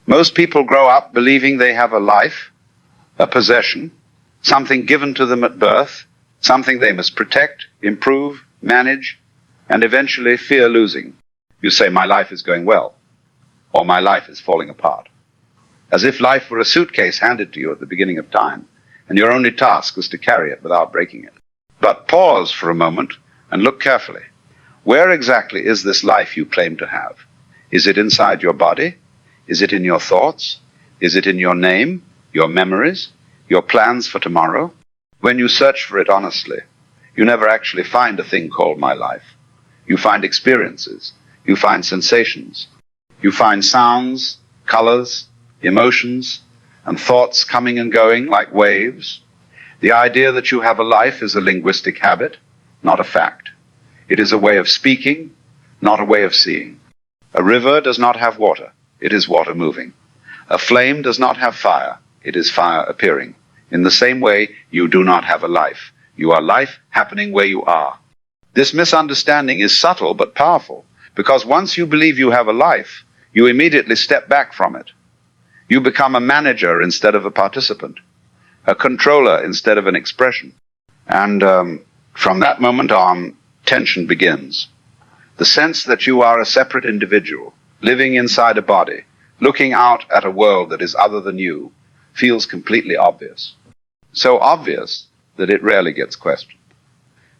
Most people grow up believing they have a life, a possession, something given to them at birth, something they must protect, improve, manage, and eventually fear losing. You say, my life is going well, or my life is falling apart. As if life were a suitcase handed to you at the beginning of time, and your only task was to carry it without breaking it. But pause for a moment and look carefully. Where exactly is this life you claim to have? Is it inside your body? Is it in your thoughts? Is it in your name, your memories, your plans for tomorrow? When you search for it honestly, you never actually find a thing called my life. You find experiences. You find sensations. You find sounds, colors, emotions, and thoughts coming and going like waves. The idea that you have a life is a linguistic habit, not a fact. It is a way of speaking, not a way of seeing. A river does not have water. It is water moving. A flame does not have fire. It is fire appearing. In the same way, you do not have a life. You are life happening where you are. This misunderstanding is subtle but powerful, because once you believe you have a life, you immediately step back from it. You become a manager instead of a participant, a controller instead of an expression. And from that moment on, tension begins. The sense that you are a separate individual, living inside a body, looking out at a world that is other than you, feels completely obvious. So obvious that it rarely gets questioned.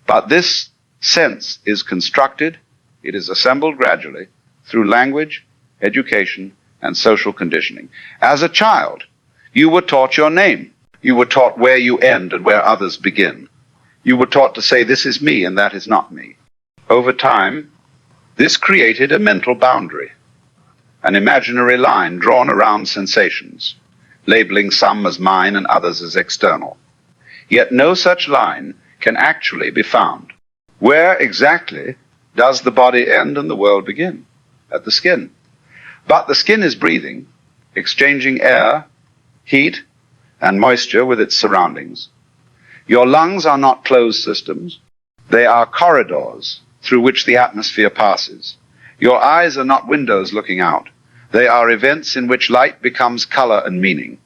But this sense is constructed, it is assembled gradually through language, education, and social conditioning. As a child, you were taught your name. You were taught where you end and where others begin. You were taught to say, this is me and that is not me. Over time, this created a mental boundary, an imaginary line drawn around sensations, labeling some as mine and others as external. Yet no such line can actually be found. Where exactly does the body end and the world begin? At the skin. But the skin is breathing, exchanging air, heat, and moisture with its surroundings. Your lungs are not closed systems. They are corridors through which the atmosphere passes. Your eyes are not windows looking out. They are events in which light becomes color and meaning.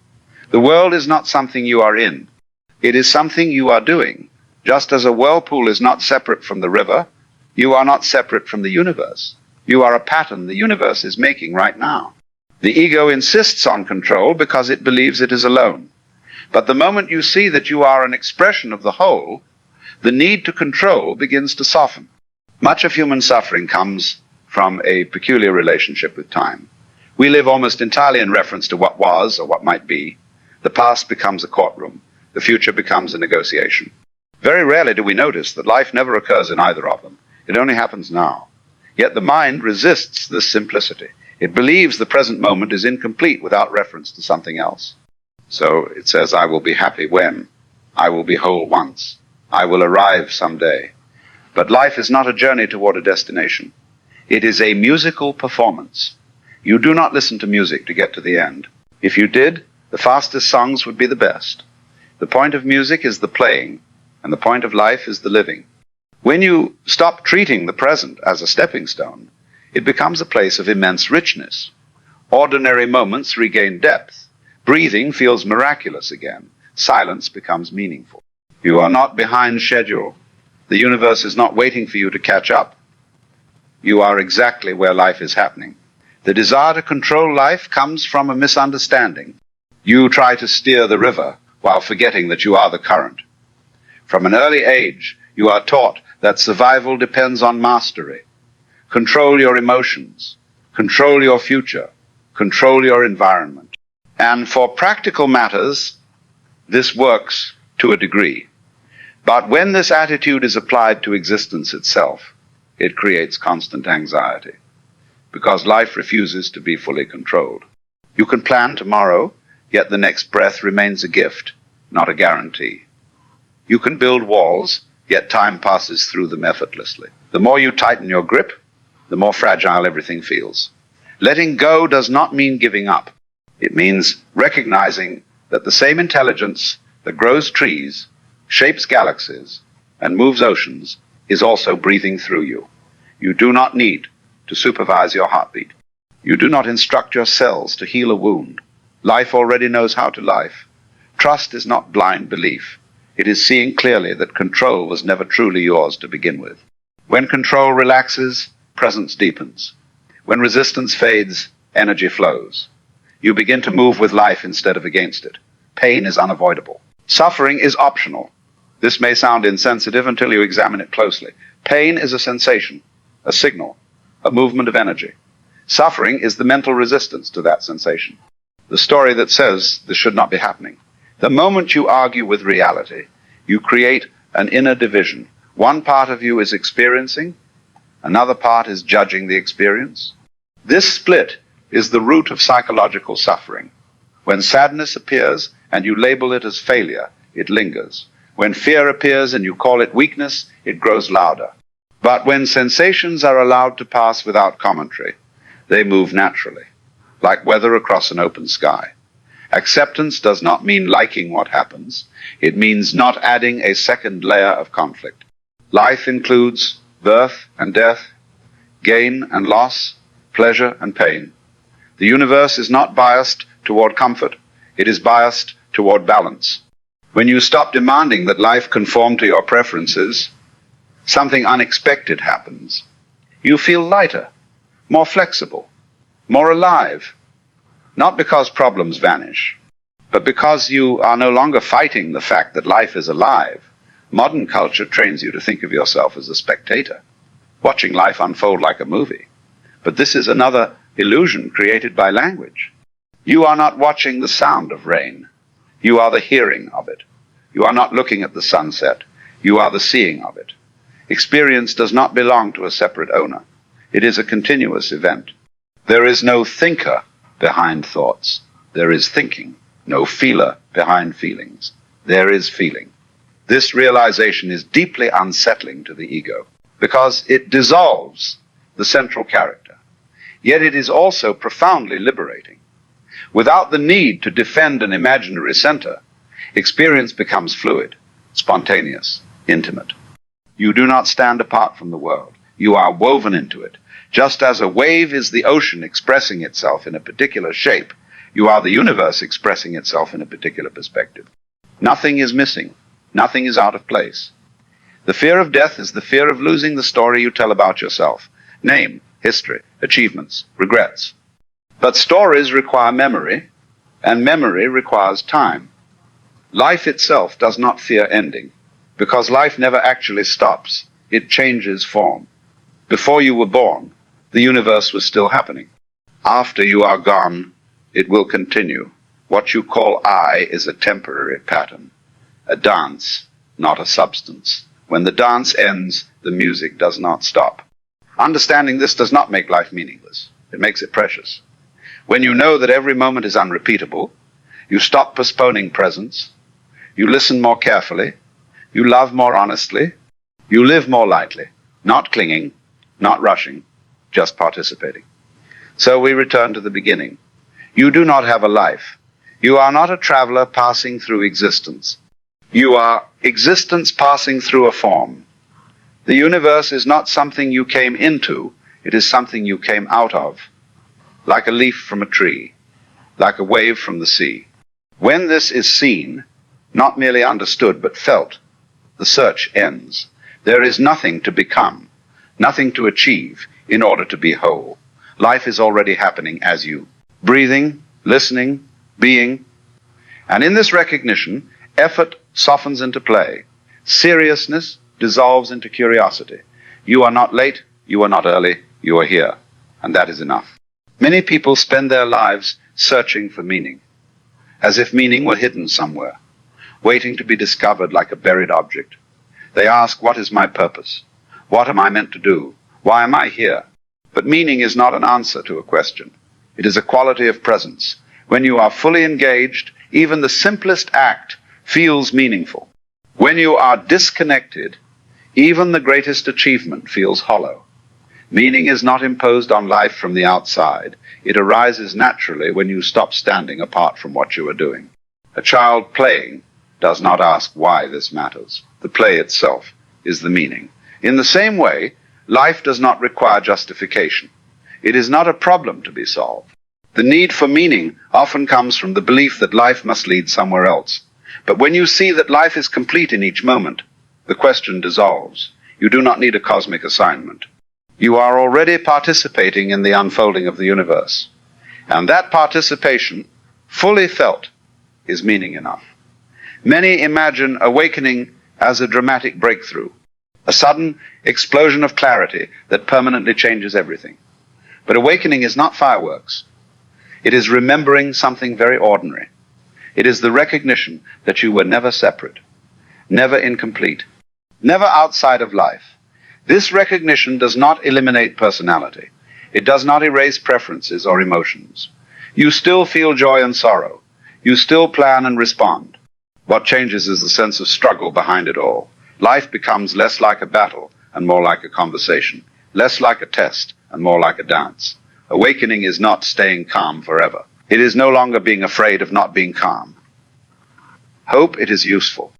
The world is not something you are in. It is something you are doing. Just as a whirlpool is not separate from the river, you are not separate from the universe. You are a pattern the universe is making right now. The ego insists on control because it believes it is alone. But the moment you see that you are an expression of the whole, the need to control begins to soften. Much of human suffering comes from a peculiar relationship with time. We live almost entirely in reference to what was or what might be. The past becomes a courtroom. The future becomes a negotiation. Very rarely do we notice that life never occurs in either of them. It only happens now. Yet the mind resists this simplicity. It believes the present moment is incomplete without reference to something else. So it says, I will be happy when, I will be whole once, I will arrive someday. But life is not a journey toward a destination. It is a musical performance. You do not listen to music to get to the end. If you did, the fastest songs would be the best. The point of music is the playing, and the point of life is the living. When you stop treating the present as a stepping stone, it becomes a place of immense richness. Ordinary moments regain depth. Breathing feels miraculous again. Silence becomes meaningful. You are not behind schedule. The universe is not waiting for you to catch up. You are exactly where life is happening. The desire to control life comes from a misunderstanding. You try to steer the river while forgetting that you are the current. From an early age, you are taught that survival depends on mastery. Control your emotions. Control your future. Control your environment. And for practical matters, this works to a degree. But when this attitude is applied to existence itself, it creates constant anxiety, because life refuses to be fully controlled. You can plan tomorrow, yet the next breath remains a gift, not a guarantee. You can build walls, yet time passes through them effortlessly. The more you tighten your grip, the more fragile everything feels. Letting go does not mean giving up. It means recognizing that the same intelligence that grows trees, shapes galaxies, and moves oceans is also breathing through you. You do not need to supervise your heartbeat. You do not instruct your cells to heal a wound. Life already knows how to life. Trust is not blind belief. It is seeing clearly that control was never truly yours to begin with. When control relaxes, presence deepens. When resistance fades, energy flows. You begin to move with life instead of against it. Pain is unavoidable. Suffering is optional. This may sound insensitive until you examine it closely. Pain is a sensation, a signal, a movement of energy. Suffering is the mental resistance to that sensation, the story that says this should not be happening. The moment you argue with reality, you create an inner division. One part of you is experiencing, another part is judging the experience. This split is the root of psychological suffering. When sadness appears and you label it as failure, it lingers. When fear appears and you call it weakness, it grows louder. But when sensations are allowed to pass without commentary, they move naturally, like weather across an open sky. Acceptance does not mean liking what happens. It means not adding a second layer of conflict. Life includes birth and death, gain and loss, pleasure and pain. The universe is not biased toward comfort. It is biased toward balance. When you stop demanding that life conform to your preferences, something unexpected happens. You feel lighter, more flexible, more alive. Not because problems vanish, but because you are no longer fighting the fact that life is alive. Modern culture trains you to think of yourself as a spectator, watching life unfold like a movie. But this is another illusion created by language. You are not watching the sound of rain. You are the hearing of it. You are not looking at the sunset. You are the seeing of it. Experience does not belong to a separate owner. It is a continuous event. There is no thinker behind thoughts. There is thinking. No feeler behind feelings. There is feeling. This realization is deeply unsettling to the ego because it dissolves the central character. Yet it is also profoundly liberating. Without the need to defend an imaginary center, experience becomes fluid, spontaneous, intimate. You do not stand apart from the world. You are woven into it. Just as a wave is the ocean expressing itself in a particular shape, you are the universe expressing itself in a particular perspective. Nothing is missing. Nothing is out of place. The fear of death is the fear of losing the story you tell about yourself. Name, history, achievements, regrets. But stories require memory, and memory requires time. Life itself does not fear ending, because life never actually stops. It changes form. Before you were born, the universe was still happening. After you are gone, it will continue. What you call I is a temporary pattern, a dance, not a substance. When the dance ends, the music does not stop. Understanding this does not make life meaningless. It makes it precious. When you know that every moment is unrepeatable, you stop postponing presence, you listen more carefully, you love more honestly, you live more lightly, not clinging, not rushing, just participating. So we return to the beginning. You do not have a life. You are not a traveler passing through existence. You are existence passing through a form. The universe is not something you came into, it is something you came out of, like a leaf from a tree, like a wave from the sea. When this is seen, not merely understood but felt, the search ends. There is nothing to become, nothing to achieve in order to be whole. Life is already happening as you, breathing, listening, being. And in this recognition, effort softens into play. Seriousness dissolves into curiosity. You are not late, you are not early, you are here. And that is enough. Many people spend their lives searching for meaning, as if meaning were hidden somewhere, waiting to be discovered like a buried object. They ask, what is my purpose? What am I meant to do? Why am I here? But meaning is not an answer to a question. It is a quality of presence. When you are fully engaged, even the simplest act feels meaningful. When you are disconnected, even the greatest achievement feels hollow. Meaning is not imposed on life from the outside. It arises naturally when you stop standing apart from what you are doing. A child playing does not ask why this matters. The play itself is the meaning. In the same way, life does not require justification. It is not a problem to be solved. The need for meaning often comes from the belief that life must lead somewhere else. But when you see that life is complete in each moment, the question dissolves. You do not need a cosmic assignment. You are already participating in the unfolding of the universe. And that participation, fully felt, is meaning enough. Many imagine awakening as a dramatic breakthrough, a sudden explosion of clarity that permanently changes everything. But awakening is not fireworks. It is remembering something very ordinary. It is the recognition that you were never separate, never incomplete, never outside of life. This recognition does not eliminate personality. It does not erase preferences or emotions. You still feel joy and sorrow. You still plan and respond. What changes is the sense of struggle behind it all. Life becomes less like a battle and more like a conversation, less like a test and more like a dance. Awakening is not staying calm forever. It is no longer being afraid of not being calm. Hope it is useful.